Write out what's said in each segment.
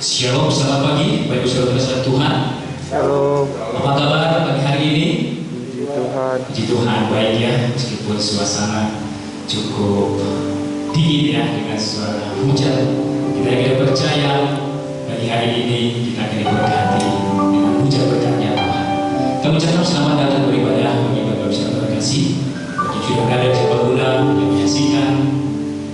Shalom, selamat pagi, Bapak Ibu Saudara sekalian Tuhan. Halo. Apa kabar pagi hari ini? Puji Tuhan. Puji Tuhan, baik ya, meskipun suasana cukup dingin ya dengan suara hujan. Kita percaya pagi hari ini kita akan diberkati dengan hujan berkatnya Tuhan. Kami ucapkan selamat datang beribadah bagi Bapak Ibu Saudara terkasih, bagi sudah berada di Serbaguna yang menyaksikan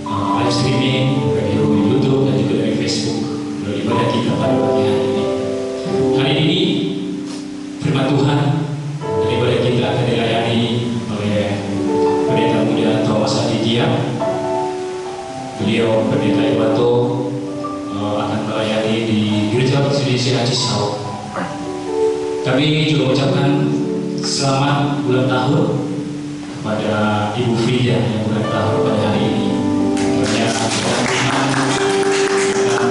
live streaming radio YouTube dan juga dari Facebook beribadah kita pada pagi hari ini. Hari ini firman Tuhan daripada kita akan dilayani oleh pendeta muda Thomas Aditya. Beliau pendeta Iwato akan melayani di Gereja Baptis Indonesia Cisau. Kami juga mengucapkan selamat ulang tahun kepada Ibu Frida yang ulang tahun pada hari ini. Kiranya Tuhan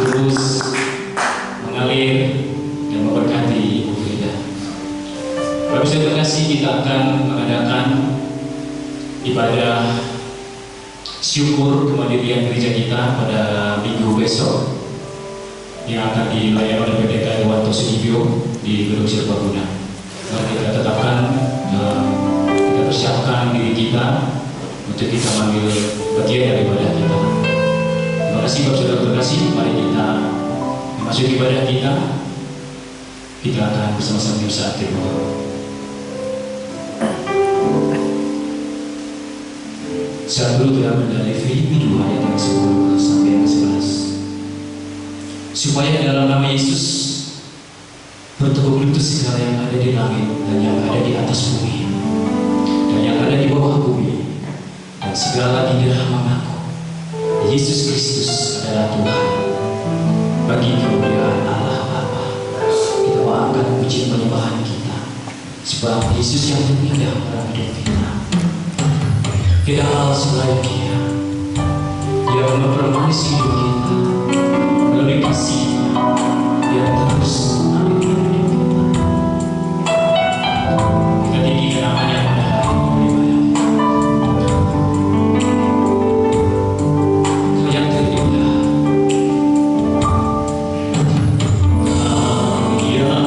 terus mengalir dan memberkati Ibu Frida. Bapak Ibu terima kasih, kita akan mengadakan ibadah syukur kemandirian gereja kita pada minggu besok yang akan dilayani oleh pendeta Iwanto Sudibyo di Gedung Serbaguna. Mari kita tetapkan, kita persiapkan diri kita untuk kita mengambil bagian dari ibadah kita. Terima kasih Bapak Saudara terkasih, mari kita memasuki ibadah kita. Kita akan bersama-sama bersaat berdoa. Saat dulu kita dari Filipi 2 ayat yang 10 sampai yang 11. Supaya dalam nama Yesus bertekuk lutut segala yang ada di langit dan yang ada di atas bumi dan yang ada di bawah bumi, dan segala lidah mengaku Yesus Kristus adalah Tuhan, bagi kemuliaan Allah Bapa. Kita angkat puji penyembahan kita, sebab Yesus yang terindah dalam hidup kita. Tidak hal selain Dia. Dia mempermanis hidup kita melalui kasih-Nya yang terus mengalir hidup kita. Kita tinggikan namanya pada hari ini. Kau yang terindah, Kau yang terindah. Hidup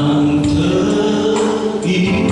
ini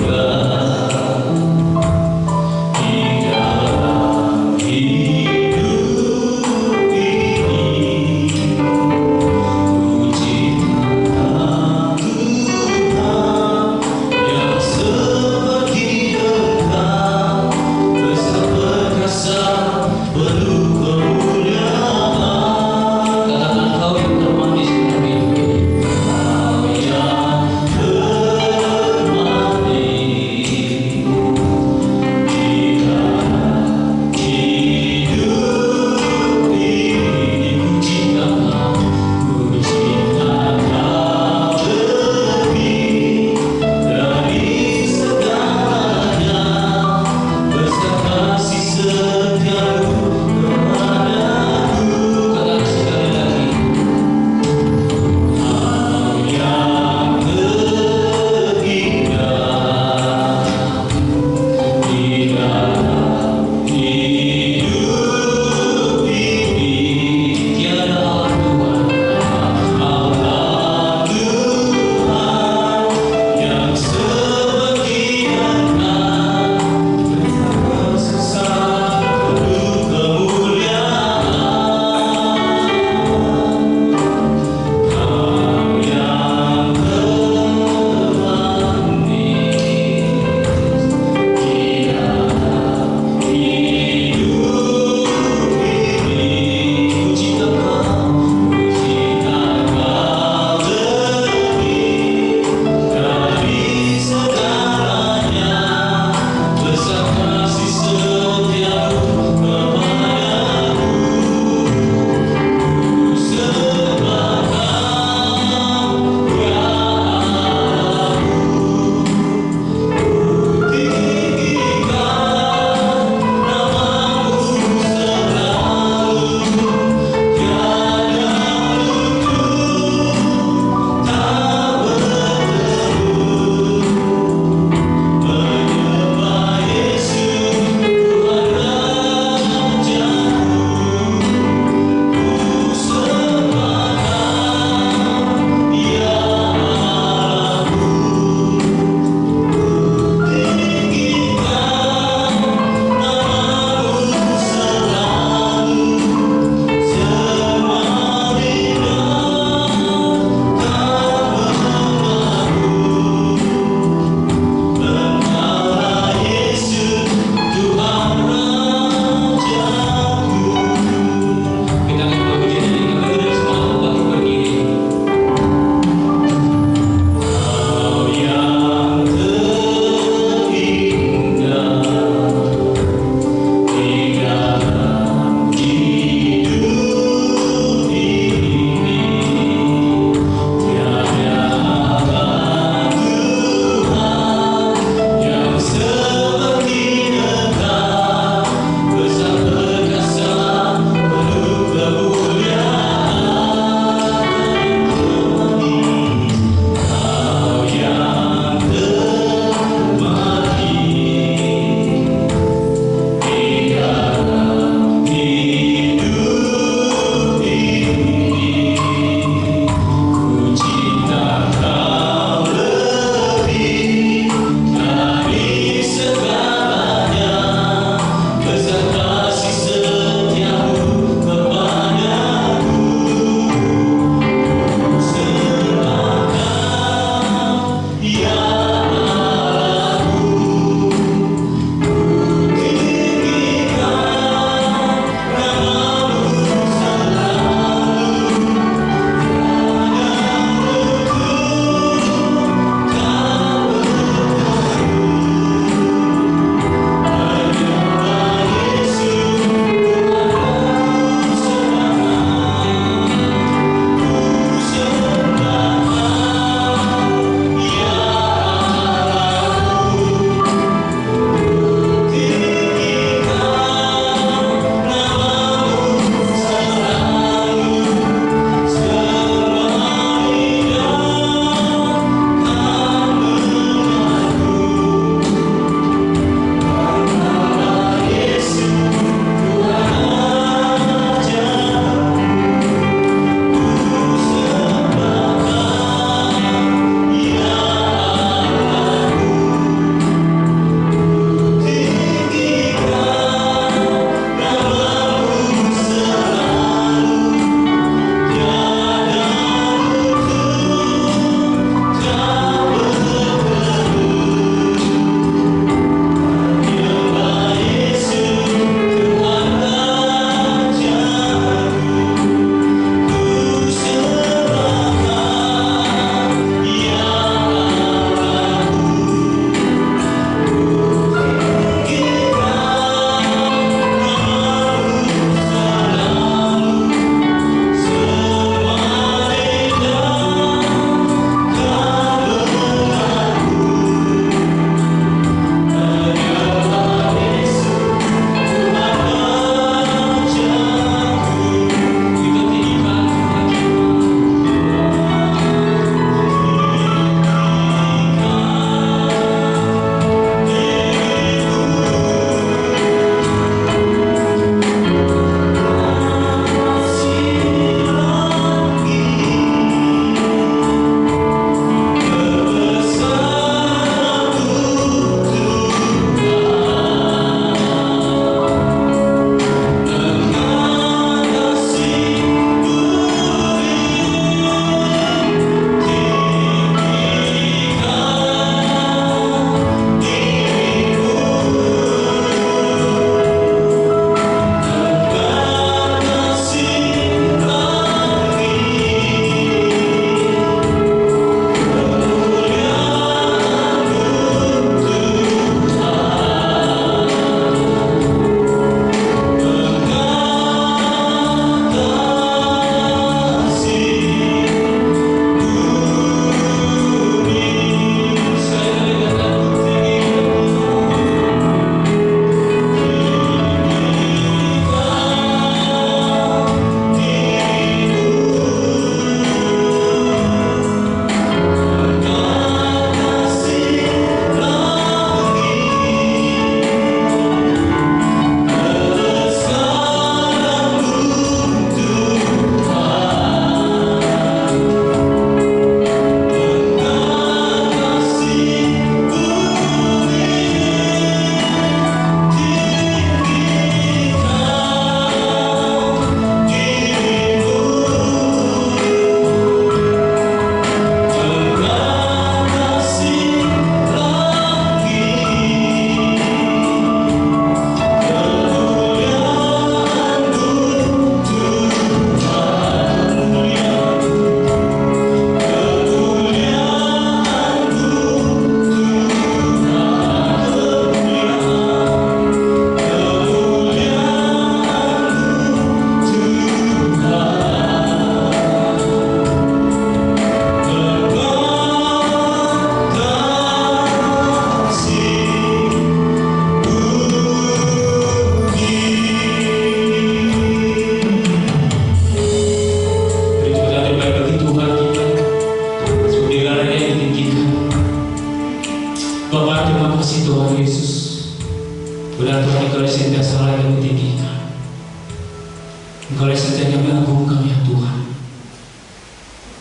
Engkau yang setia kami agungkan ya Tuhan.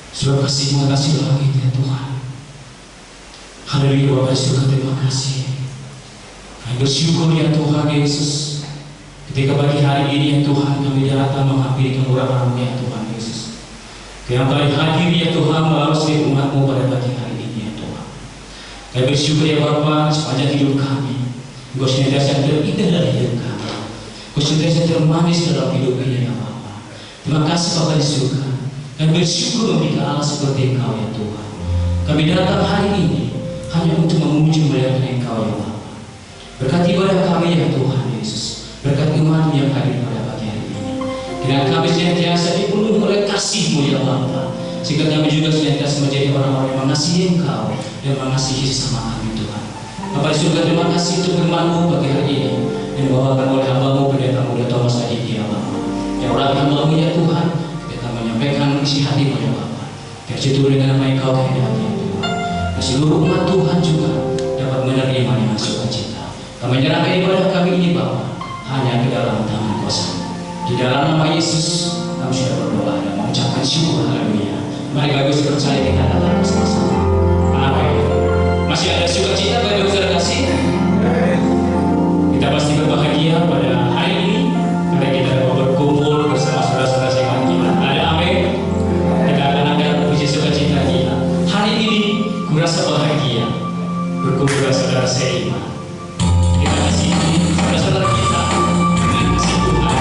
Sebab kasih mengatasi langit ya Tuhan. Haleluya Bapa di surga, terima kasih. Kami bersyukur ya Tuhan Yesus. Ketika pagi hari ini ya Tuhan kami datang menghampiri kemurahan-Mu ya Tuhan Yesus. Kami kali hadir ya Tuhan melalui umat-Mu pada pagi hari ini ya Tuhan. Kami bersyukur ya Bapa sepanjang hidup kami. Engkau senantiasa terindah dalam hidup kami. Engkau senantiasa termanis dalam hidup ini ya Bapa. Terima kasih Bapa di surga. Kami bersyukur memiliki Allah seperti Engkau ya Tuhan. Kami datang hari ini hanya untuk memuji memuliakan Engkau ya Bapa. Berkati ibadah kami ya Tuhan Yesus. Berkati umat-Mu yang hadir pada pagi hari ini. Kiranya kami senantiasa dipenuhi oleh kasih-Mu ya Bapa. Sehingga kami juga senantiasa menjadi orang-orang yang mengasihi Engkau dan mengasihi sesama kami Tuhan. Bapa di surga, terima kasih untuk firman-Mu pagi hari ini yang dibawakan oleh hamba-Mu pendeta muda Thomas Aditya Bapa. Yang oleh hamba-Mu ya Tuhan, kita menyampaikan isi hati-Mu ya Bapa. Terjatuh dengan nama Engkau kehendaki ya Tuhan. Dan seluruh umat Tuhan juga dapat menerima dengan sukacita. Kami menyerahkan ibadah kami ini Bapa hanya ke dalam tangan kuasa. Di dalam nama Yesus kami sudah berdoa dan mengucapkan syukur. Haleluya. Mari Bapak Ibu percaya kita datang bersama-sama. Amin. Masih ada sukacita Bapak Ibu saudara kasih? Kita pasti berbahagia pada hari ini karena kita dapat berkumpul bersama saudara-saudara seiman kita. Ada amin. Kita akan ada puji sukacita kita. Hari ini kurasa bahagia berkumpul dengan saudara seiman. Kita kasih saudara-saudara kita dengan kasih Tuhan.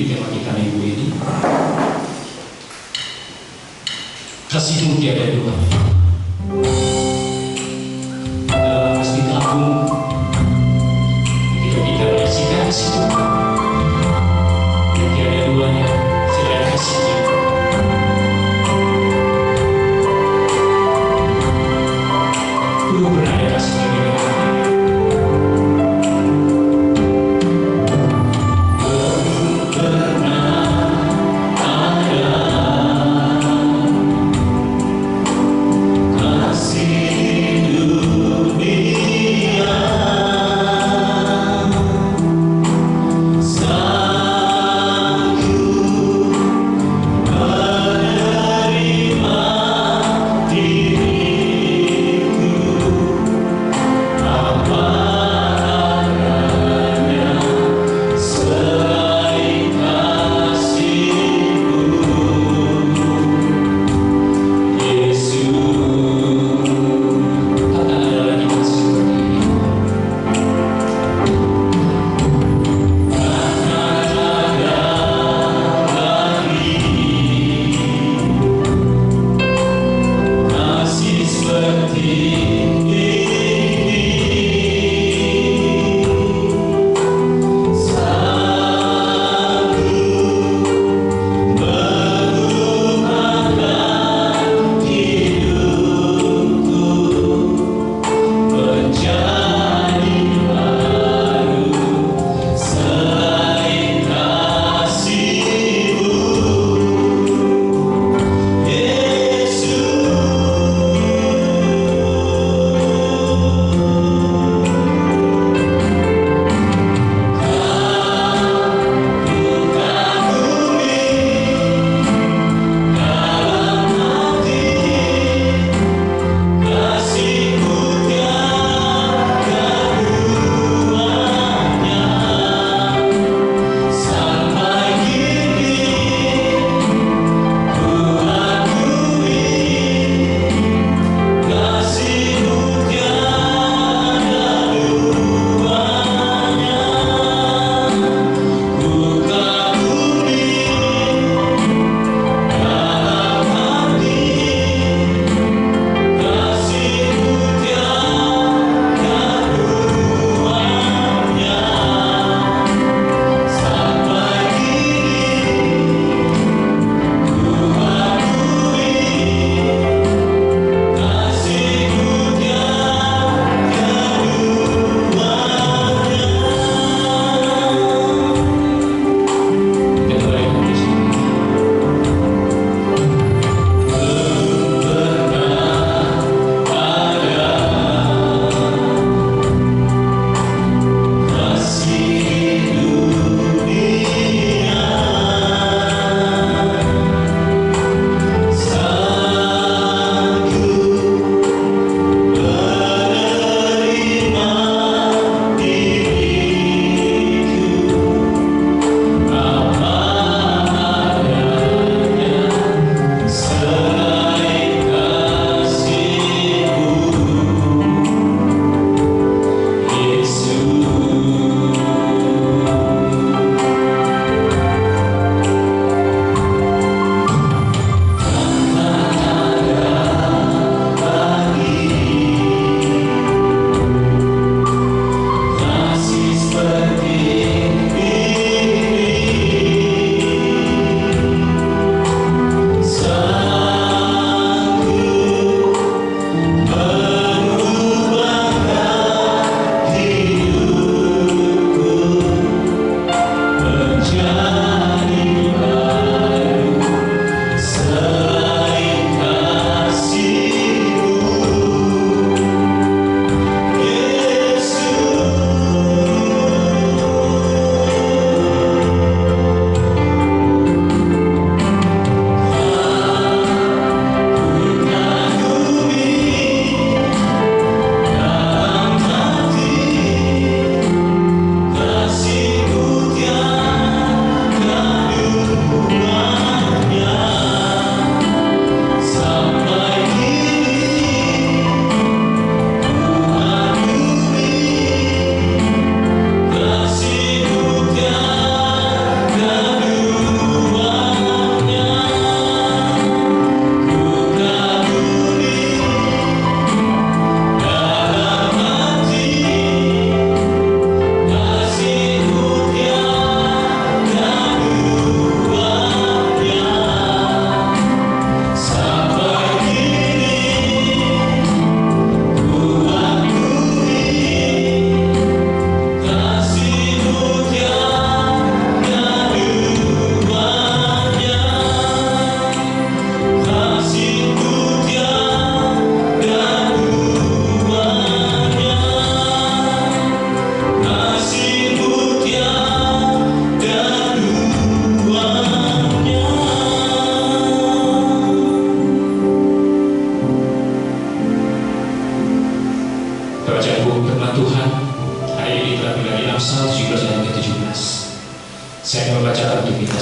di tema kita minggu ini. Kasihmu tiada dua. Dalam Masjid Agung, ketika kita menyaksikan kasih Tuhan, yang tiada duanya selain kasihnya. Dulu pernah ada kasihnya dengan kami. Pernah ada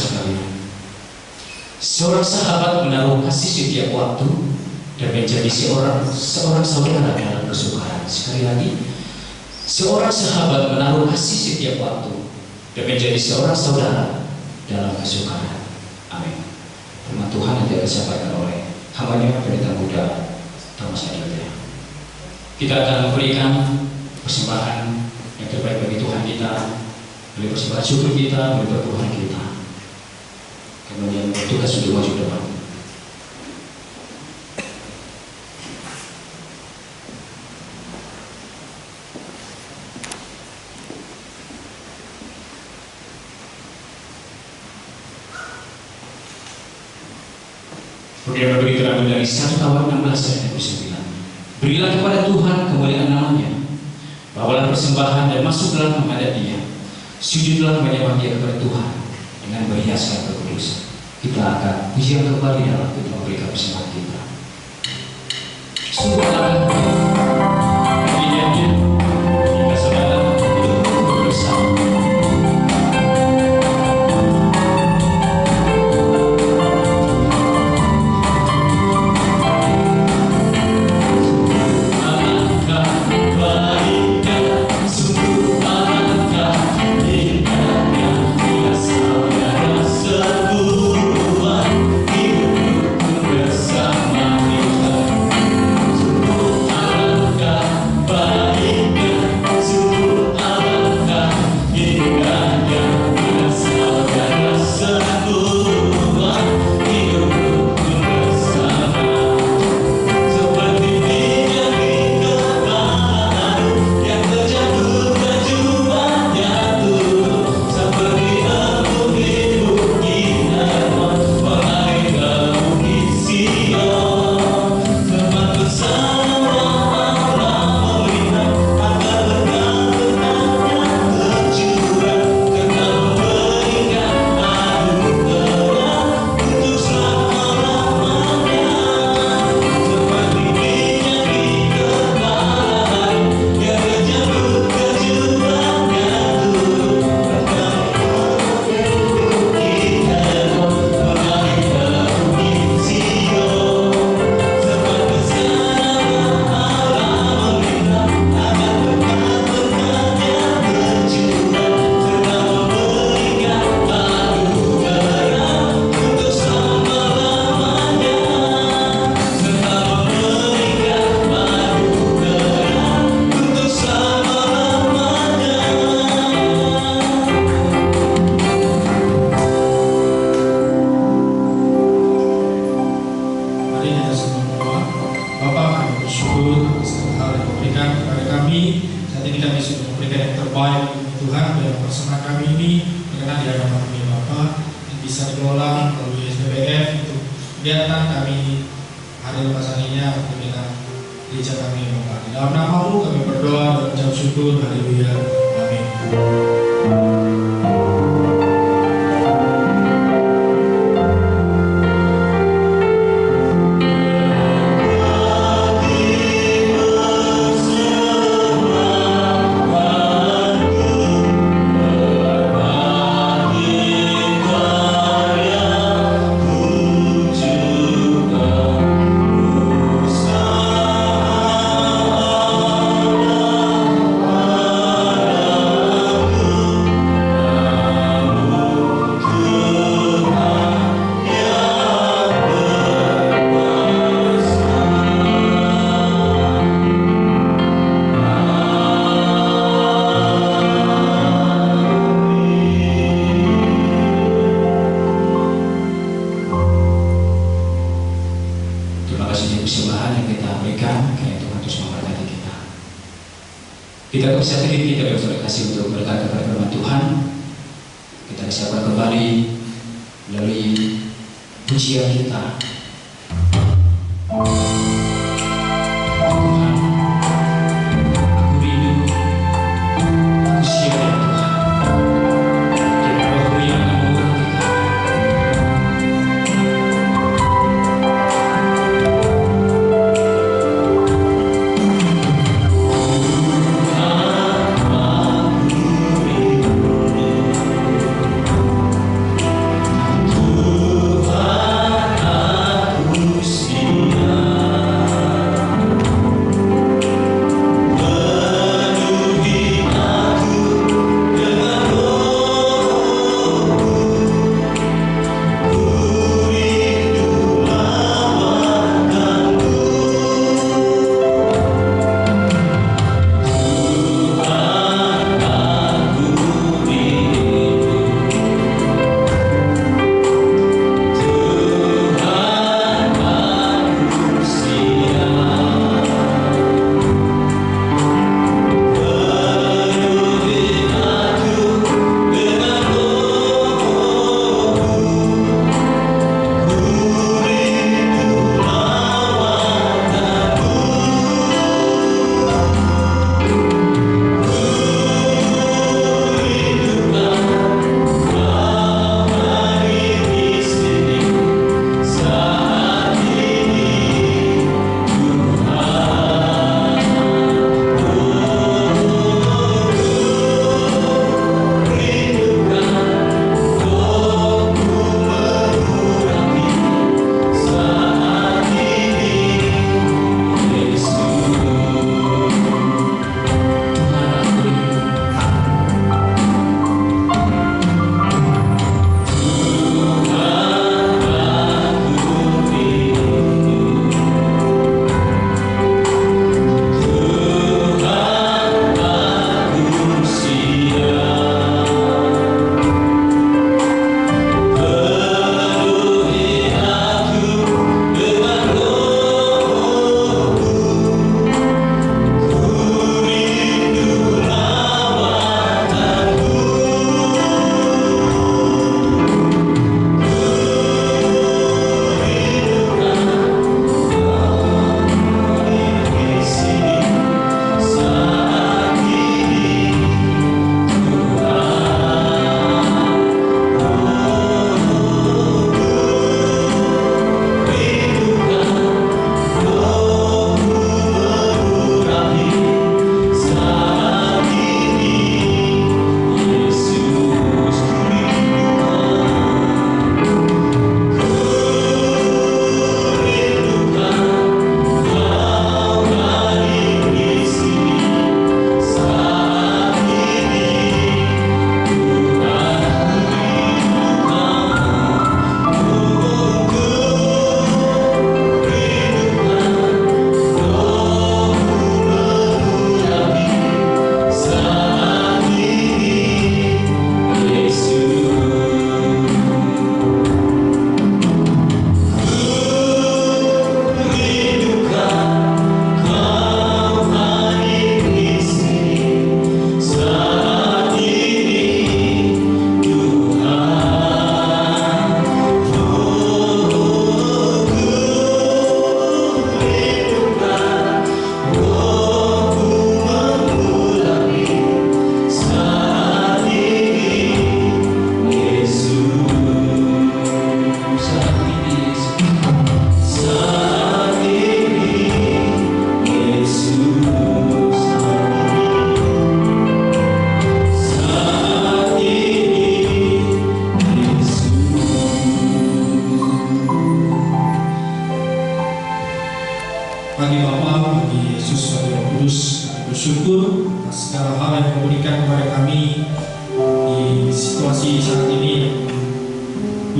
sekalian, seorang sahabat menaruh kasih setiap waktu dan menjadi seorang saudara dalam kesukaran. Sekali lagi, seorang sahabat menaruh kasih setiap waktu dan menjadi seorang saudara dalam kesukaran. Amin. Firman Tuhan nanti akan disampaikan oleh hambanya Pendeta Muda Thomas Adilya. Kita akan memberikan persembahan yang terbaik bagi Tuhan kita, beri persembahan syukur kita, beri Tuhan kita. Kemudian tugas sudah maju depan. Kemudian begitu terambil dari 1 Tawarikh 16 ayat 29. Berilah kepada Tuhan kemuliaan namanya, bawalah persembahan dan masuklah menghadap Dia, sujudlah menyembah Dia kepada Tuhan dengan berhiaskan kekudusan. Kita akan pujian kembali dalam kita memberikan persembahan kita. Sungguhlah kita saudara hidup bersama. Kita bisa pilih, kita bisa kasih untuk berkat kepada firman Tuhan. Kita disiapkan kembali melalui pujian kita. Tuhan, aku rindu, aku siap ya Tuhan. Jadi Aku yang akan mengurapi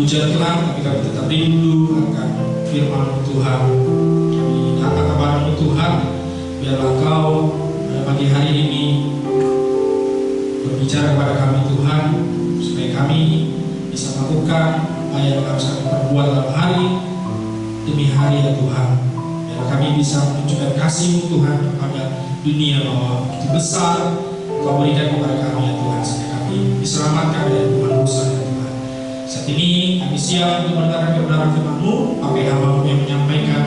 hujan Tuhan, tapi kami tetap rindu akan firman Tuhan. Kami datang kepada Tuhan, biarlah Engkau pagi hari ini berbicara kepada kami Tuhan, supaya kami bisa melakukan apa yang harus kami perbuat dalam hari demi hari ya Tuhan. Biarlah kami bisa menunjukkan kasih-Mu Tuhan kepada dunia, bahwa begitu besar Kau berikan kepada kami ya Tuhan, sehingga kami diselamatkan dari hukuman dosa ya Tuhan. Saat ini kami siap untuk mendengarkan kebenaran firman-Mu, apa yang hamba-Mu yang menyampaikan,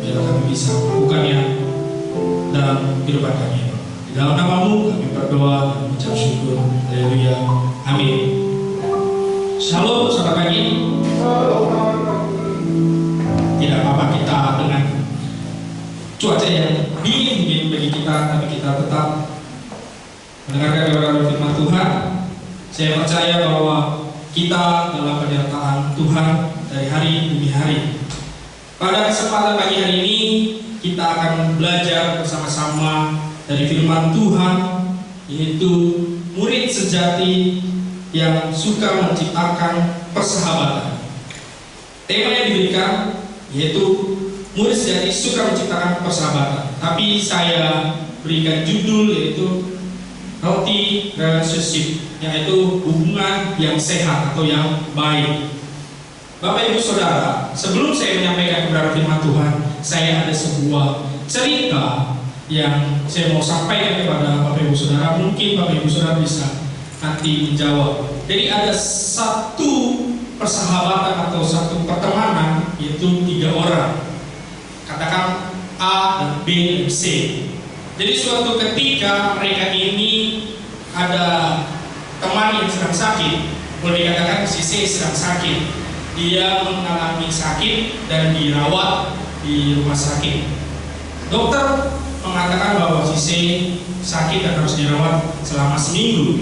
biarlah kami bisa melakukannya dalam kehidupan kami. Di dalam nama-Mu kami berdoa dan mengucap syukur. Haleluya. Amin. Shalom saudara pagi. Tidak apa-apa kita dengan cuaca yang dingin bagi kita, tapi kita tetap mendengarkan kebenaran firman Tuhan. Saya percaya bahwa kita dalam penyertaan Tuhan dari hari demi hari. Pada kesempatan pagi hari ini kita akan belajar bersama-sama dari firman Tuhan, yaitu murid sejati yang suka menciptakan persahabatan. Tema yang diberikan yaitu murid sejati suka menciptakan persahabatan. Tapi saya berikan judul yaitu healthy relationship, yaitu hubungan yang sehat atau yang baik. Bapak Ibu Saudara, sebelum saya menyampaikan kebenaran firman Tuhan, saya ada sebuah cerita yang saya mau sampaikan kepada Bapak Ibu Saudara. Mungkin Bapak Ibu Saudara bisa nanti menjawab. Jadi ada satu persahabatan atau satu pertemanan, yaitu 3 orang. Katakan A dan B dan C. Jadi suatu ketika mereka ini ada teman yang sedang sakit, boleh dikatakan si C sedang sakit. Dia mengalami sakit dan dirawat di rumah sakit. Dokter mengatakan bahwa si C sakit dan harus dirawat selama seminggu.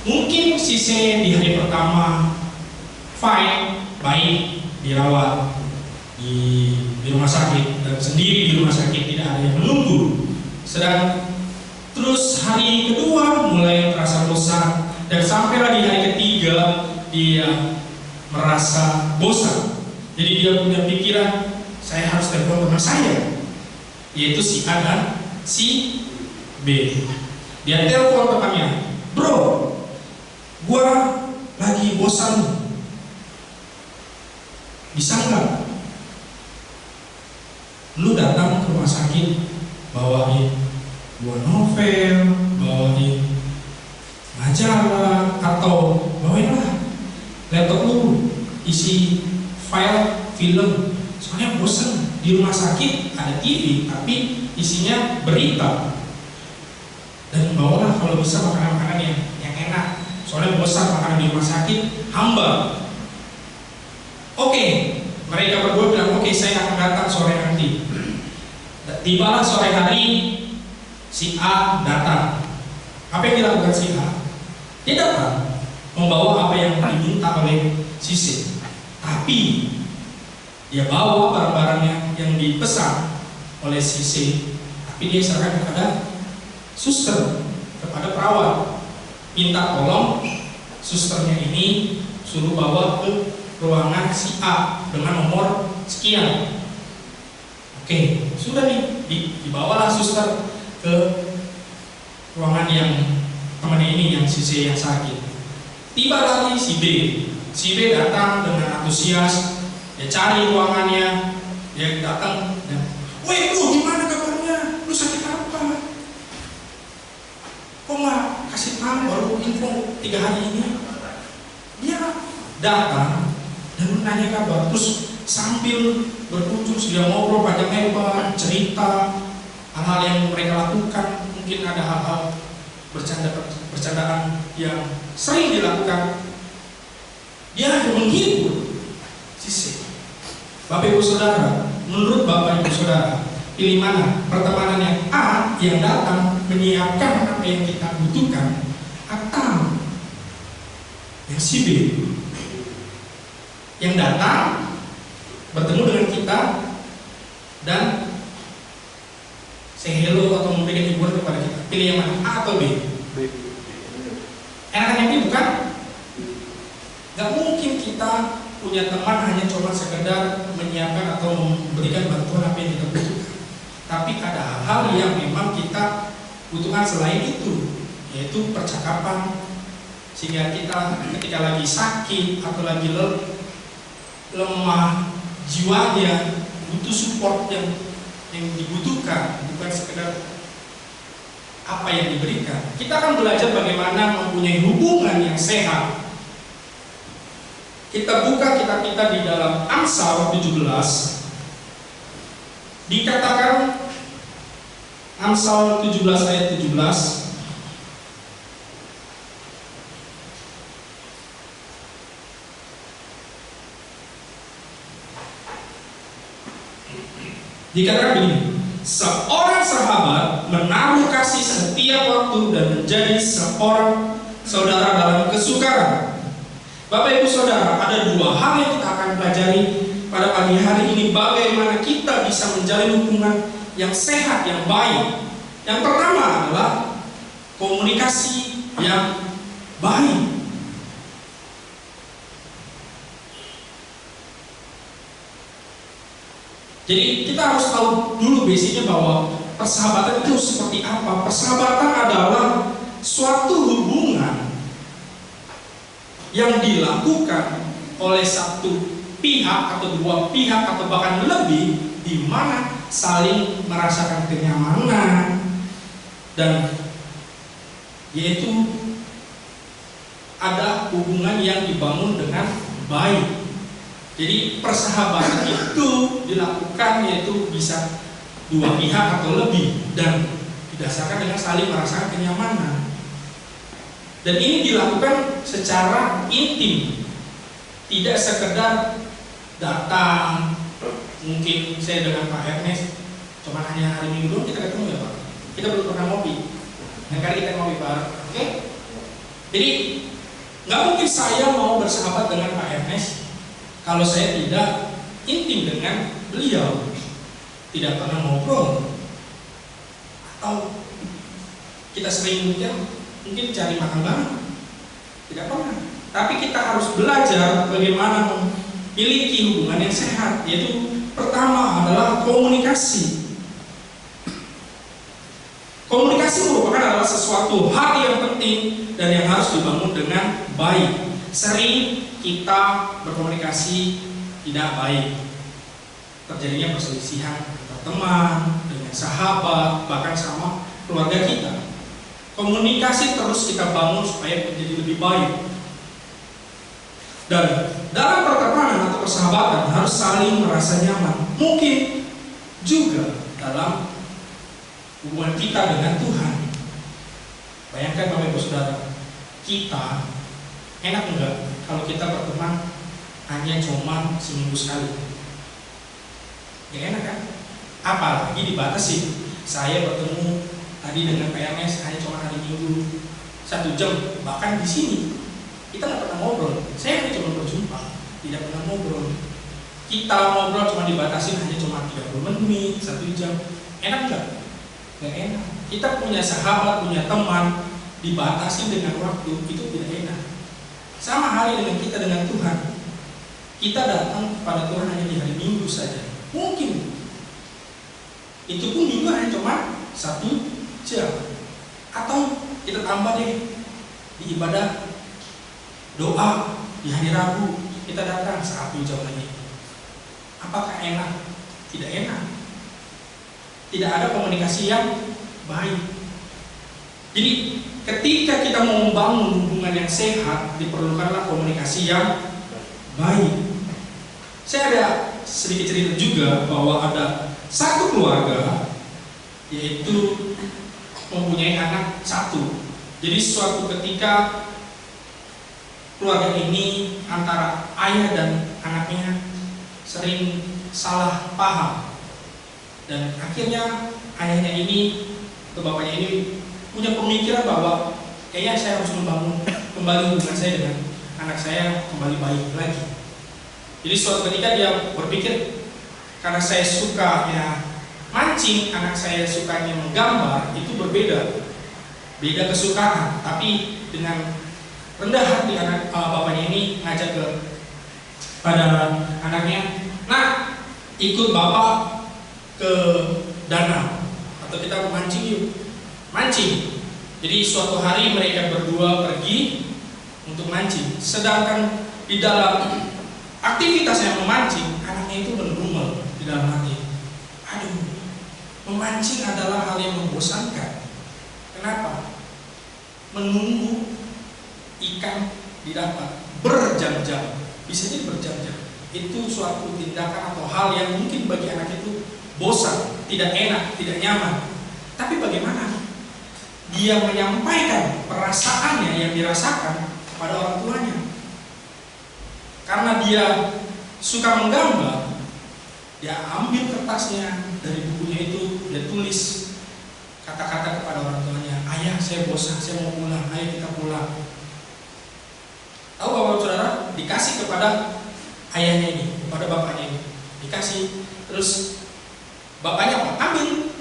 Mungkin si C di hari pertama fine, baik, dirawat di rumah sakit dan sendiri di rumah sakit, tidak ada yang menunggu. Sedang terus hari kedua mulai terasa bosan, dan sampailah di hari ketiga dia merasa bosan. Jadi dia punya pikiran, saya harus telepon teman saya, yaitu si A dan si B. Dia telepon temannya, bro, gua lagi bosan, bisa nggak lu datang ke rumah sakit, bawain gua novel, bawain majalah, atau bawainlah laptop lu isi file film, soalnya bosan di rumah sakit ada TV tapi isinya berita. Dan bawalah kalau bisa makanan-makanan yang enak, soalnya bosan makanan di rumah sakit hamba. Oke, mereka berdua bilang oke, saya akan datang sore nanti. Tibalah sore hari, si A datang. Apa yang dilakukan si A? Dia datang membawa apa yang diminta oleh si C, tapi dia bawa barang-barangnya yang dipesan oleh si C, tapi dia serahkan kepada suster, kepada perawat, minta tolong susternya ini suruh bawa ke ruangan si A dengan nomor sekian. Oke, sudah nih, dibawalah suster ke ruangan yang temannya ini, yang si C yang sakit. Tiba lagi si B. Si B datang dengan antusias, dia cari ruangannya, dia datang dan, weh lu gimana kabarnya? Lu sakit apa? Kok nggak kasih tahu, baru info 3 hari ini? Dia datang dan menanya kabar, terus sambil berkunjung dia ngobrol panjang lebar, cerita hal-hal yang mereka lakukan. Mungkin ada hal-hal bercandaan yang sering dilakukan. Dia menghibur si. Bapak Ibu Saudara, menurut Bapak Ibu Saudara, pilih mana? Pertemanan yang A yang datang menyiapkan apa yang kita butuhkan, atau yang si B yang datang bertemu dengan kita dan say hello atau memberikan hiburan kepada kita? Pilih yang mana? A atau B? Enakan yang B bukan? Gak mungkin kita punya teman hanya cuma sekedar menyiapkan atau memberikan bantuan apa yang kita butuhkan. Tapi ada hal-hal yang memang kita butuhkan selain itu, yaitu percakapan, sehingga kita ketika lagi sakit atau lagi lemah jiwanya, butuh support yang dibutuhkan, bukan sekedar apa yang diberikan. Kita akan belajar bagaimana mempunyai hubungan yang sehat. Kita buka kitab kita di dalam Amsal 17. Dikatakan Amsal 17 ayat 17. Dikatakan begini, seorang sahabat menaruh kasih setiap waktu dan menjadi seorang saudara dalam kesukaran. Bapak Ibu Saudara, ada dua hal yang kita akan pelajari pada pagi hari ini, bagaimana kita bisa menjalin hubungan yang sehat, yang baik. Yang pertama adalah komunikasi yang baik. Jadi kita harus tahu dulu basicnya bahwa persahabatan itu seperti apa. Persahabatan adalah suatu hubungan yang dilakukan oleh satu pihak atau dua pihak atau bahkan lebih, di mana saling merasakan kenyamanan dan yaitu ada hubungan yang dibangun dengan baik. Jadi persahabatan itu dilakukan yaitu bisa dua pihak atau lebih dan didasarkan dengan saling merasakan kenyamanan. Dan ini dilakukan secara intim, tidak sekedar datang. Mungkin saya dengan Pak Ernest cuma hanya hari Minggu doang kita ketemu ya Pak. Kita belum pernah ngopi. Nah kali kita ngopi Pak, oke? Jadi nggak mungkin saya mau bersahabat dengan Pak Ernest kalau saya tidak intim dengan beliau, tidak pernah ngobrol, atau kita sering mungkin cari makan bareng, tidak pernah. Tapi kita harus belajar bagaimana memiliki hubungan yang sehat, yaitu pertama adalah komunikasi. Komunikasi merupakan adalah sesuatu hal yang penting dan yang harus dibangun dengan baik. Sering kita berkomunikasi tidak baik, terjadinya perselisihan antar teman, dengan sahabat, bahkan sama keluarga kita. Komunikasi terus kita bangun supaya menjadi lebih baik. Dan dalam pertemanan atau persahabatan harus saling merasa nyaman. Mungkin juga dalam hubungan kita dengan Tuhan. Bayangkan Bapak Ibu Saudara, kita enak enggak kalau kita berteman hanya cuma seminggu sekali? Ya enak kan? Apalagi dibatasi. Saya bertemu tadi dengan PMS hanya cuma hari Minggu 1 jam, bahkan di sini kita nggak pernah ngobrol. Saya hanya cuma berjumpa, tidak pernah ngobrol. Kita ngobrol cuma dibatasi hanya cuma 30 menit, 1 jam. Enak nggak? Nggak enak. Kita punya sahabat, punya teman, dibatasi dengan waktu, itu tidak enak. Sama halnya dengan kita dengan Tuhan. Kita datang kepada Tuhan hanya di hari Minggu saja. Mungkin itu pun juga hanya cuma 1 jam. Atau kita tambah deh di ibadah doa di hari Rabu, kita datang 1 jam lagi. Apakah enak? Tidak enak. Tidak ada komunikasi yang baik. Jadi ketika kita mau membangun hubungan yang sehat, diperlukanlah komunikasi yang baik. Saya ada sedikit cerita juga bahwa ada satu keluarga yaitu mempunyai anak 1. Jadi suatu ketika keluarga ini antara ayah dan anaknya sering salah paham, dan akhirnya ayahnya ini atau bapaknya ini punya pemikiran bahwa kayaknya saya harus membangun kembali hubungan saya dengan anak saya kembali baik lagi. Jadi suatu ketika dia berpikir, karena saya suka ya mancing, anak saya sukanya menggambar, itu beda kesukaan. Tapi dengan rendah hati bapaknya ini ngajak ke pada anaknya, "Nak, ikut bapak ke danau atau kita mancing yuk." Mancing. Jadi suatu hari mereka berdua pergi untuk mancing. Sedangkan di dalam aktivitas yang memancing, anaknya itu bergumul di dalam hati. Aduh, memancing adalah hal yang membosankan. Kenapa? Menunggu ikan didapat berjam-jam, bisa jadi berjam-jam. Itu suatu tindakan atau hal yang mungkin bagi anak itu bosan, tidak enak, tidak nyaman. Tapi bagaimana dia menyampaikan perasaannya yang dirasakan pada orang tuanya? Karena dia suka menggambar, dia ambil kertasnya dari bukunya itu, dia tulis kata-kata kepada orang tuanya. "Ayah, saya bosan, saya mau pulang, ayo kita pulang." Tahu bapak saudara, dikasih kepada ayahnya ini, kepada bapaknya ini, dikasih. Terus bapaknya apa? Ambil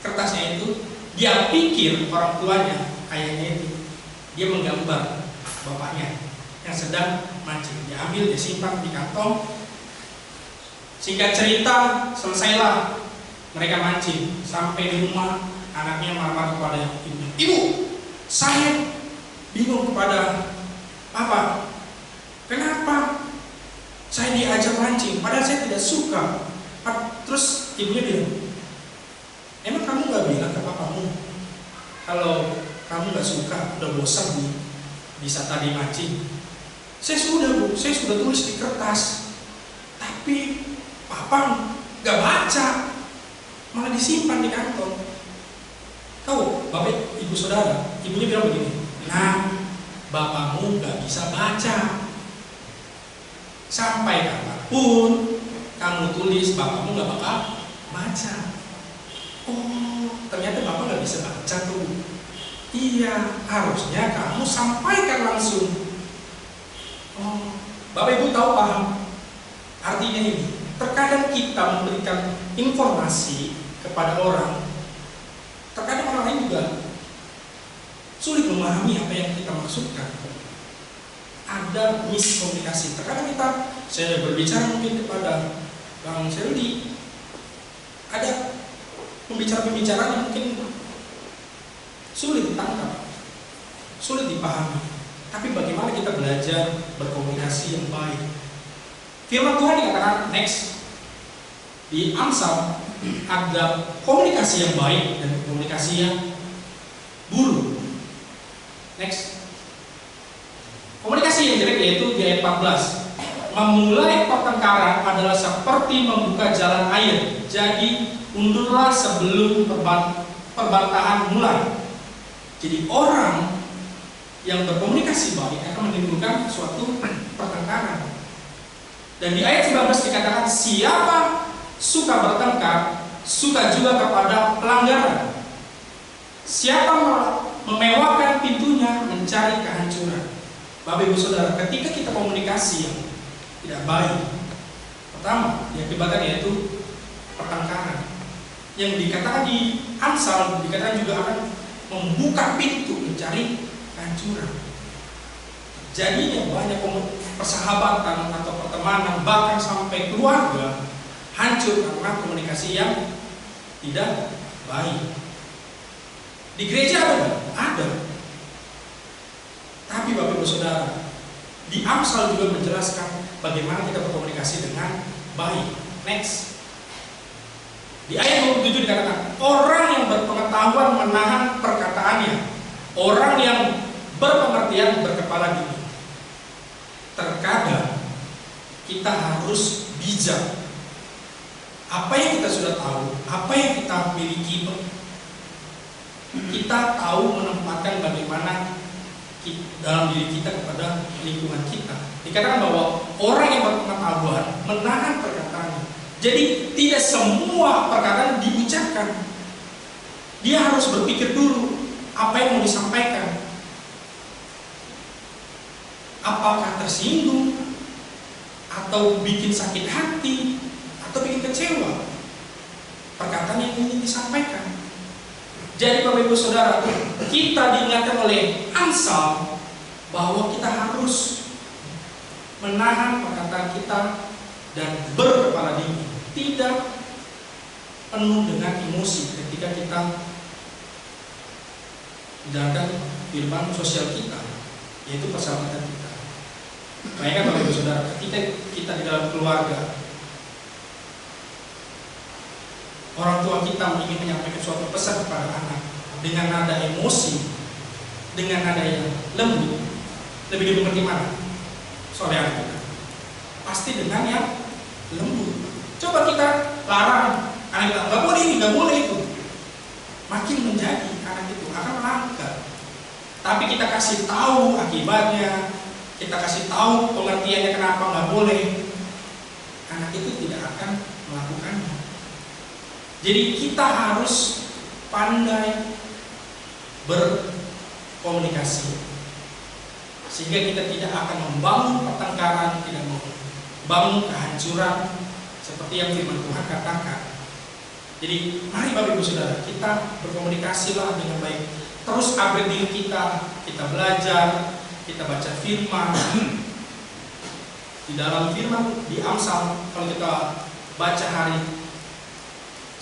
kertasnya itu, dia pikir orang tuanya, ayahnya itu, dia menggambar bapaknya yang sedang mancing. Dia ambil, dia simpan di kantong. Singkat cerita, selesailah mereka mancing. Sampai di rumah, anaknya marah-marah kepada ibunya. "Ibu, saya bingung kepada Papa. Kenapa saya diajak mancing, padahal saya tidak suka." Terus ibunya bilang, "Emang kamu gak bilang ke papamu kalau kamu gak suka, udah bosan di saat tadi mancing?" "Saya sudah, Bu, saya sudah tulis di kertas, tapi papa gak baca, malah disimpan di kantong." Tahu bapak ibu saudara, ibunya bilang begini, "Nah, bapakmu gak bisa baca. Sampai kapanpun kamu tulis, bapakmu gak bakal baca." "Oh, ternyata bapak gak bisa baca tuh." "Iya, harusnya kamu sampaikan langsung." Oh, bapak ibu tahu, paham artinya ini. Terkadang kita memberikan informasi kepada orang, terkadang orang lain juga sulit memahami apa yang kita maksudkan. Ada miskomunikasi. Terkadang saya berbicara mungkin kepada Bang Seldi, ada pembicara-pembicaraan yang mungkin sulit ditangkap, sulit dipahami. Tapi bagaimana kita belajar berkomunikasi yang baik? Firman Tuhan dikatakan next di Amsal, ada komunikasi yang baik dan komunikasi yang buruk. Next, komunikasi yang jelek yaitu di ayat 14. "Memulai pertengkaran adalah seperti membuka jalan air, jadi undurlah sebelum perbantahan mulai." Jadi orang yang berkomunikasi baik akan menimbulkan suatu pertengkaran. Dan di ayat 19 dikatakan, "Siapa suka bertengkar, suka juga kepada pelanggaran. Siapa memewahkan pintunya, mencari kehancuran." Bapak ibu saudara, ketika kita komunikasi yang tidak baik, pertama diakibatkan yaitu pertengkaran. Yang dikatakan di Amsal dikatakan juga akan membuka pintu mencari kehancuran. Jadinya banyak persahabatan atau pertemanan, bahkan sampai keluarga hancur karena komunikasi yang tidak baik. Di gereja ada. Tapi Bapak Ibu Saudara, di Amsal juga menjelaskan bagaimana kita berkomunikasi dengan baik. Next. Di ayat 27 dikatakan, "Orang yang berpengetahuan menahan perkataannya, orang yang berpengertian berkepala dingin." Terkadang kita harus bijak. Apa yang kita sudah tahu, apa yang kita miliki, kita tahu menempatkan bagaimana dalam diri kita kepada lingkungan kita. Dikatakan bahwa orang yang berpengetahuan menahan perkataannya. Jadi tidak semua perkataan diucapkan. Dia harus berpikir dulu apa yang mau disampaikan. Apakah tersinggung, atau bikin sakit hati, atau bikin kecewa perkataan yang ingin disampaikan. Jadi Bapak Ibu Saudara, kita diingatkan oleh Amsal bahwa kita harus menahan perkataan kita dan berkepala dingin, tidak penuh dengan emosi ketika kita menjalankan firman sosial kita, yaitu persahabatan kita. Bayangkan Bapak Ibu Saudara, ketika kita di dalam keluarga, orang tua kita ingin menyampaikan suatu pesan kepada anak dengan nada emosi, dengan nada yang lembut, lebih dimengerti mana? Soal anak kita pasti dengan yang lembut. Coba kita larang anak kita, nggak boleh ini, nggak boleh itu, makin menjadi anak itu akan melanggar. Tapi kita kasih tahu akibatnya, kita kasih tahu pengertiannya kenapa nggak boleh, anak itu tidak akan melakukannya. Jadi kita harus pandai berkomunikasi sehingga kita tidak akan membangun pertengkaran, tidak membangun kehancuran seperti yang firman Tuhan katakan. Jadi mari Bapak Ibu Saudara, kita berkomunikasilah dengan baik. Terus upgrade diri kita belajar, kita baca firman. Di dalam firman di Amsal, kalau kita baca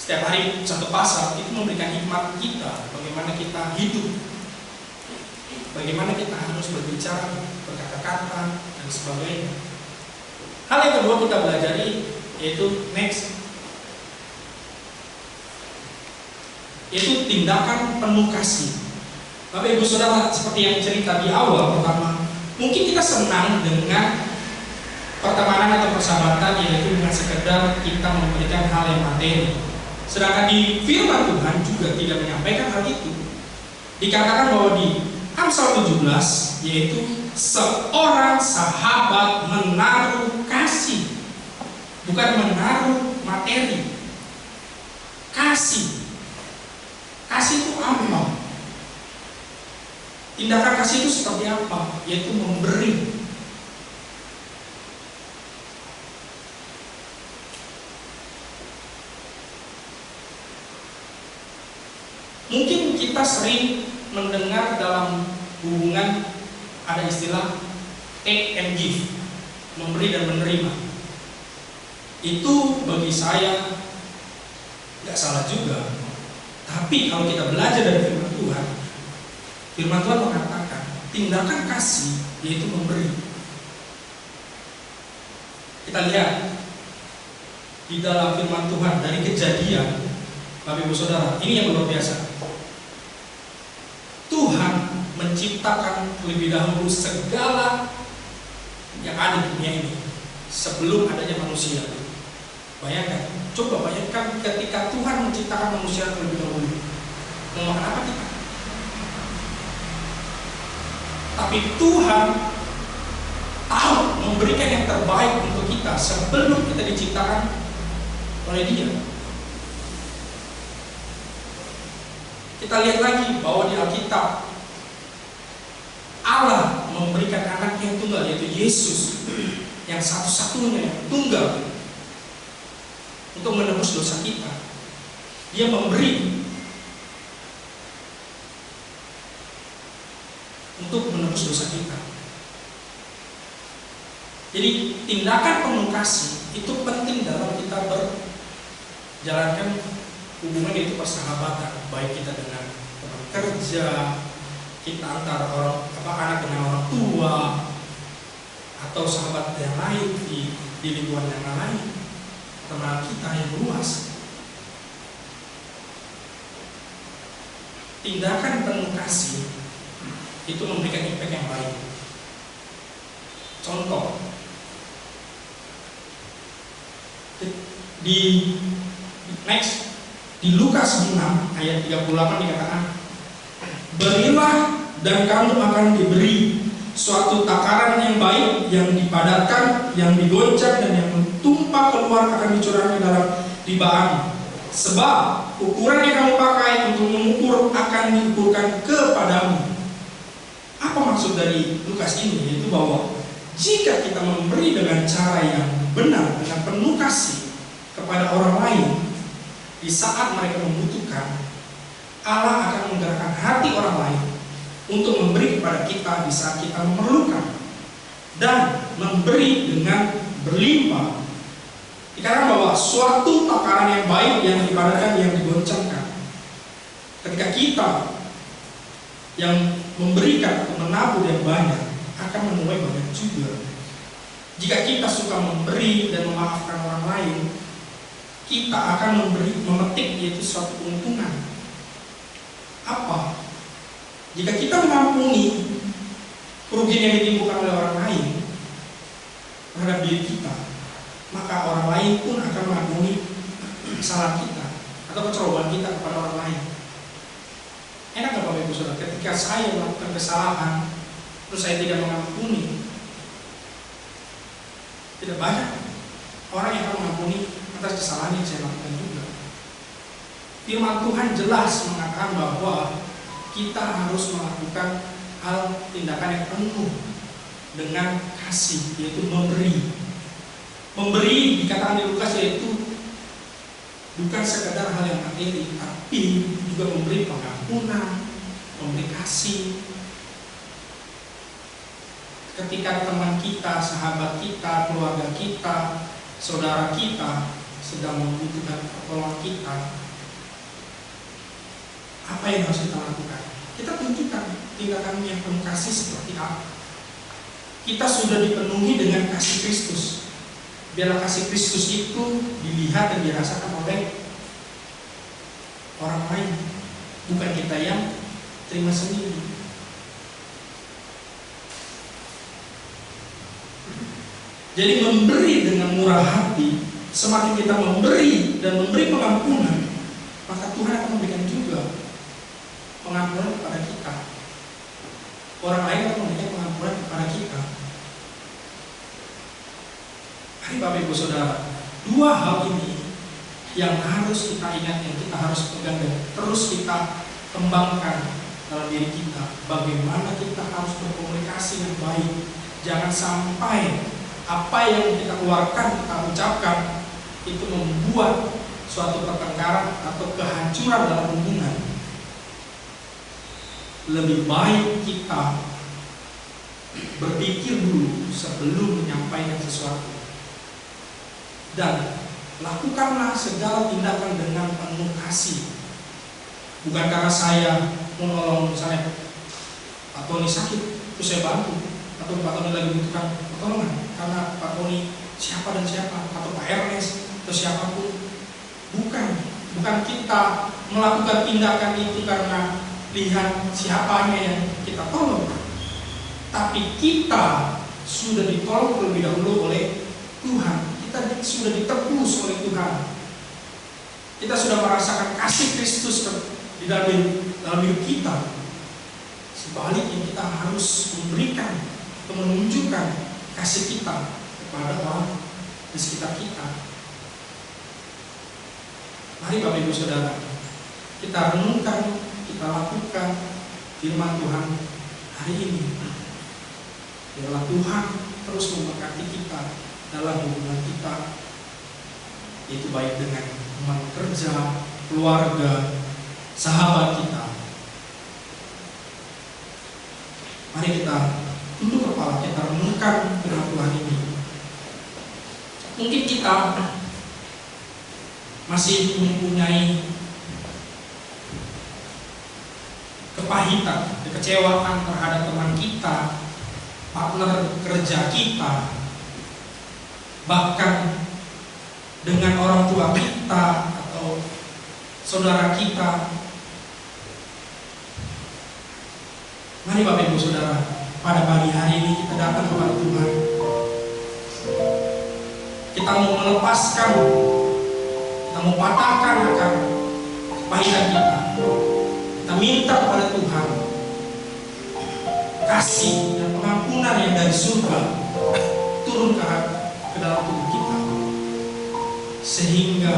setiap hari satu pasal, itu memberikan hikmat kita, bagaimana kita hidup, bagaimana kita harus berbicara, berkata-kata, dan sebagainya. Hal yang kedua kita pelajari yaitu yaitu tindakan penuh kasih. Bapak Ibu Saudara, seperti yang cerita di awal pertama, mungkin kita senang dengan pertemanan atau persahabatan, yaitu dengan sekedar kita memberikan hal yang materi. Sedangkan di firman Tuhan juga tidak menyampaikan hal itu. Dikatakan bahwa di Amsal 17, yaitu seorang sahabat menaruh kasih, bukan menaruh materi. Kasih itu apa? Tindakan kasih itu seperti apa? Yaitu memberi. Mungkin kita sering mendengar dalam hubungan ada istilah take and give, memberi dan menerima. Itu bagi saya nggak salah juga. Tapi kalau kita belajar dari firman Tuhan mengatakan tindakan kasih yaitu memberi. Kita lihat di dalam firman Tuhan dari Kejadian, Bapak Ibu Saudara, ini yang luar biasa. Tuhan menciptakan terlebih dahulu segala yang ada di dunia ini sebelum adanya manusia. Bayangkan, coba bayangkan ketika Tuhan menciptakan manusia terlebih dahulu, mau makan apa kita? Tapi Tuhan tahu memberikan yang terbaik untuk kita sebelum kita diciptakan oleh Dia. Kita lihat lagi bahwa di Alkitab Allah memberikan anak yang tunggal, yaitu Yesus, yang satu-satunya yang tunggal untuk menebus dosa kita. Dia memberi untuk menebus dosa kita. Jadi tindakan penuh kasih itu penting dalam kita berjalankan hubungan, yaitu persahabatan, baik kita dengan teman kerja, kita antara anak dengan orang tua, atau sahabat yang lain di lingkungan yang lain, teman kita yang luas. Tindakan penuh kasih itu memberikan impact yang baik. Contoh, di Lukas 6 ayat 38 dikatakan, berilah dan kamu akan diberi suatu takaran yang baik, yang dipadatkan, yang digoncang, dan yang tumpah keluar akan dicurangi dalam tibaan. Sebab ukuran yang kamu pakai untuk mengukur akan diukurkan kepadamu. Apa maksud dari Lukas ini? Yaitu bahwa jika kita memberi dengan cara yang benar, dengan penuh kasih kepada orang lain di saat mereka membutuhkan, Allah akan menggerakkan hati orang lain untuk memberi kepada kita di saat kita memerlukan. Dan memberi dengan berlimpah. Dikatakan bahwa suatu takaran yang baik yang dipadatkan, yang digoncangkan. Ketika kita yang memberikan atau menabur yang banyak, akan menuai banyak juga. Jika kita suka memberi dan memaafkan orang lain, kita akan memetik yaitu suatu keuntungan. Apa? Jika kita mengampuni kerugian yang ditimbulkan oleh orang lain terhadap diri kita, maka orang lain pun akan mengampuni kesalahan kita atau kecerobohan kita kepada orang lain. Enak gak Bapak Ibu Saudara? Ketika saya melakukan kesalahan, terus saya tidak mengampuni, tidak banyak orang yang akan mengampuni atas kesalahan yang saya lakukan juga. Firman Tuhan jelas mengatakan bahwa kita harus melakukan hal tindakan yang penuh dengan kasih, yaitu memberi. Memberi dikatakan di Lukas yaitu bukan sekadar hal yang materi, tapi juga memberi pengampunan, memberi kasih. Ketika teman kita, sahabat kita, keluarga kita, saudara kita sedang membutuhkan pertolongan kita, apa yang harus kita lakukan? Kita tunjukkan tindakan yang penuh kasih seperti apa. Kita sudah dipenuhi dengan kasih Kristus. Biarlah kasih Kristus itu dilihat dan dirasakan oleh orang lain, bukan kita yang terima sendiri. Jadi memberi dengan murah hati, semakin kita memberi dan memberi pengampunan, maka Tuhan akan memberikan juga pengampunan kepada kita. Orang lain akan memberikan pengampunan kepada kita. Hari Bapak Ibu Saudara, dua hal ini yang harus kita ingat, yang kita harus pegang dan terus kita kembangkan dalam diri kita. Bagaimana kita harus berkomunikasi yang baik. Jangan sampai apa yang kita keluarkan, kita ucapkan itu membuat suatu pertengkaran atau kehancuran dalam hubungan. Lebih baik kita berpikir dulu sebelum menyampaikan sesuatu. Dan lakukanlah segala tindakan dengan penuh kasih. Bukan karena saya mau nolong, misalnya Pak Tony sakit, terus saya bantu, atau Pak Tony lagi membutuhkan pertolongan karena Pak Tony siapa dan siapa, atau Pak Ernest atau siapapun. Bukan kita melakukan tindakan itu karena lihat siapanya yang kita tolong, tapi kita sudah ditolong terlebih dahulu oleh Tuhan. Kita sudah ditebus oleh Tuhan. Kita sudah merasakan kasih Kristus di dalam hidup kita. Sebaliknya kita harus memberikan atau menunjukkan kasih kita kepada orang di sekitar kita. Mari Bapak Ibu Saudara, kita renungkan, kita lakukan firman Tuhan hari ini. Biarlah Tuhan terus memberkati kita dalam hubungan kita, yaitu baik dengan teman kerja, keluarga, sahabat kita. Mari kita tunduk kepala, kita renungkan firman Tuhan ini. Mungkin kita masih mempunyai kepahitan, kekecewaan terhadap teman kita, partner kerja kita, bahkan dengan orang tua kita atau saudara kita. Mari Bapak Ibu Saudara, pada pagi hari ini kita datang kepada Tuhan. Kita mau melepaskan, kita mau patahkan akan kepahitan kita. Kita minta kepada Tuhan kasih dan pengampunan yang dari surga turun ke dalam tubuh kita, sehingga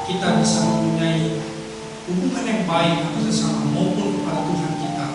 kita bisa mempunyai hubungan yang baik antara sesama maupun kepada Tuhan kita.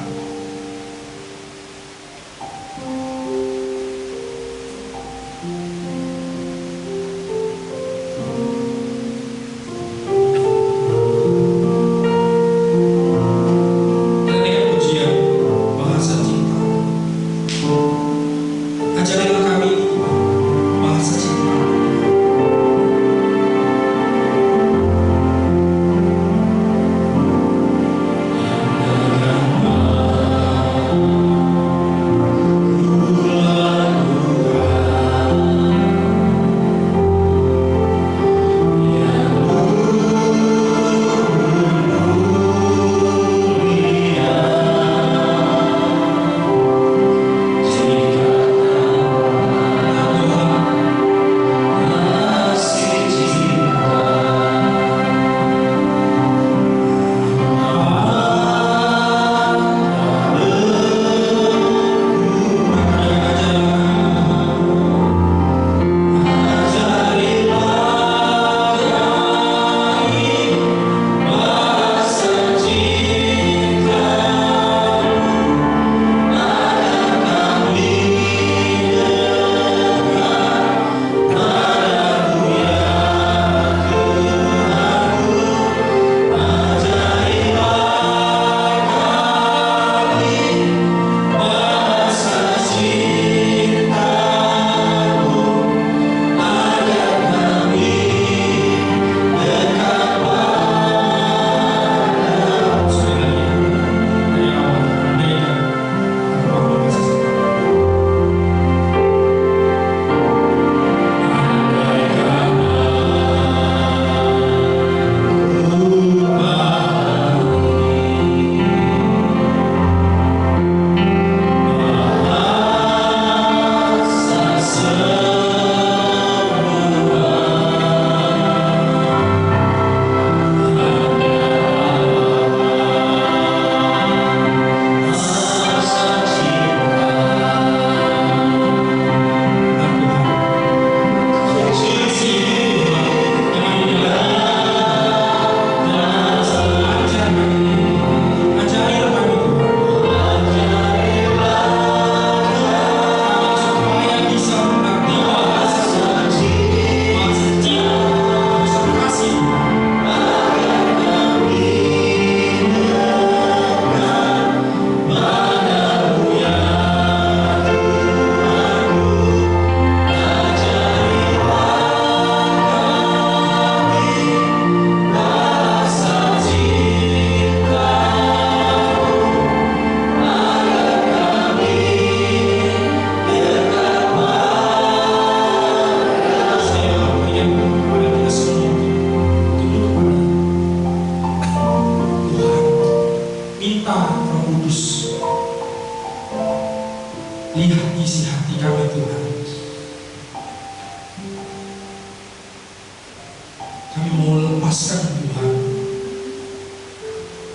Kami mau lepaskan Tuhan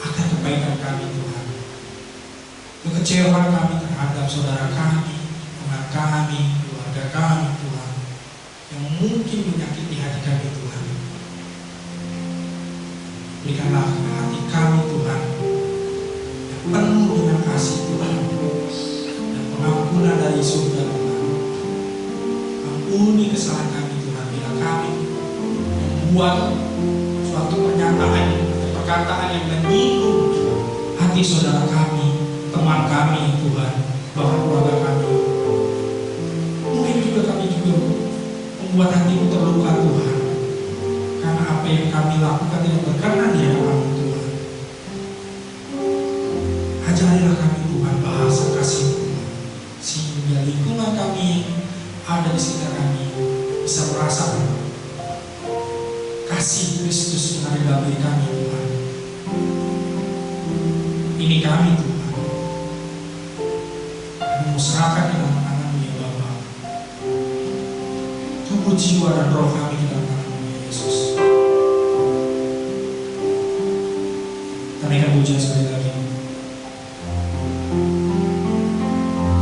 akan kebaikan kami Tuhan, kekecewaan kami terhadap saudara kami, teman kami, keluarga kami Tuhan, yang mungkin menyakiti hati kami Tuhan. Berikanlah hati kami Tuhan yang penuh dengan kasih Tuhan dan pengampunan dari surga Tuhan. Ampuni kesalahan kami Tuhan bila kami membuat suatu pernyataan atau perkataan yang menyinggung hati saudara kami, teman kami Tuhan, bahkan keluarga kami. Mungkin juga kami juga membuat hatimu terluka Tuhan, karena apa yang kami lakukan tidak berkenan di hadapan Tuhan. Ajarilah kami Tuhan bahasa kasih Tuhan, sehingga lingkungan kami ada di sekitar kami bisa merasakan kasih Kristus yang ada dalam diri kami Tuhan. Ini kami Tuhan, kami mau serahkan ke dalam tangan-Mu ya Bapa. Tubuh, jiwa, dan roh kami di dalam tangan-Mu ya Yesus. Kami akan pujian sekali lagi.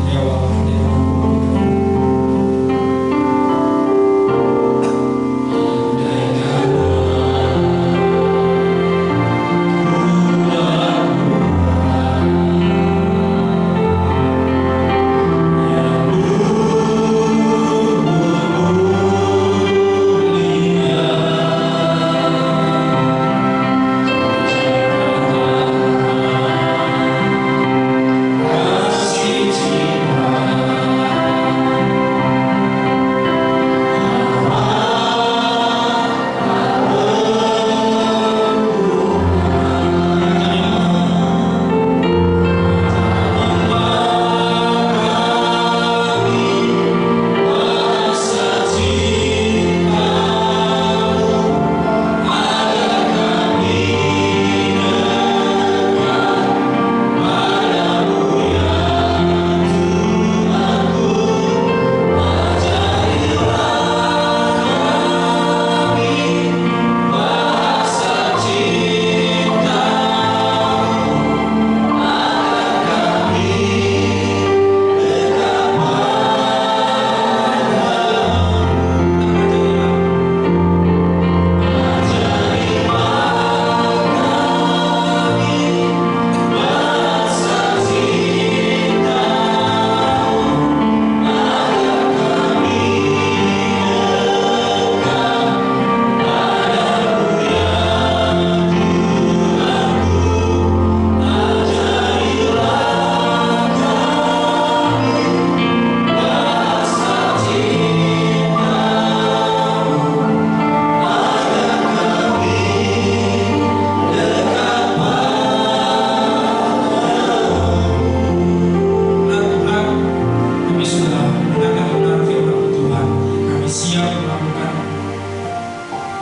Dari awal sampai akhir.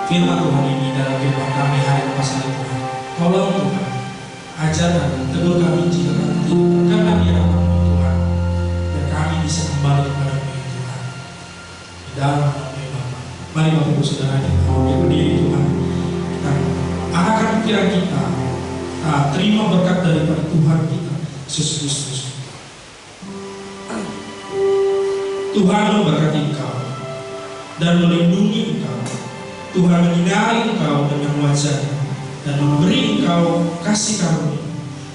Firman Tuhan ini dalam firman kami hari lepas hari Tuhan. Tolong Tuhan, ajarkan dan tegur kami jika kami tidak berkenan di hadapan-Mu Tuhan, dan kami bisa kembali kepada-Mu ya Tuhan. Di dalam nama Bapa. Mari Bapak Ibu Saudara kita berdiri Tuhan. Kita arahkan pikiran kita, terima berkat daripada Tuhan kita Yesus Kristus. Tuhan memberkati engkau dan melindungi engkau. Tuhan menyinari engkau dengan wajah-Nya dan memberi engkau kasih karunia.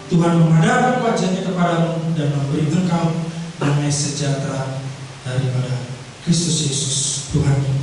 Tuhan menghadapkan wajah-Nya kepadamu dan memberi engkau damai sejahtera daripada Kristus Yesus Tuhan kita.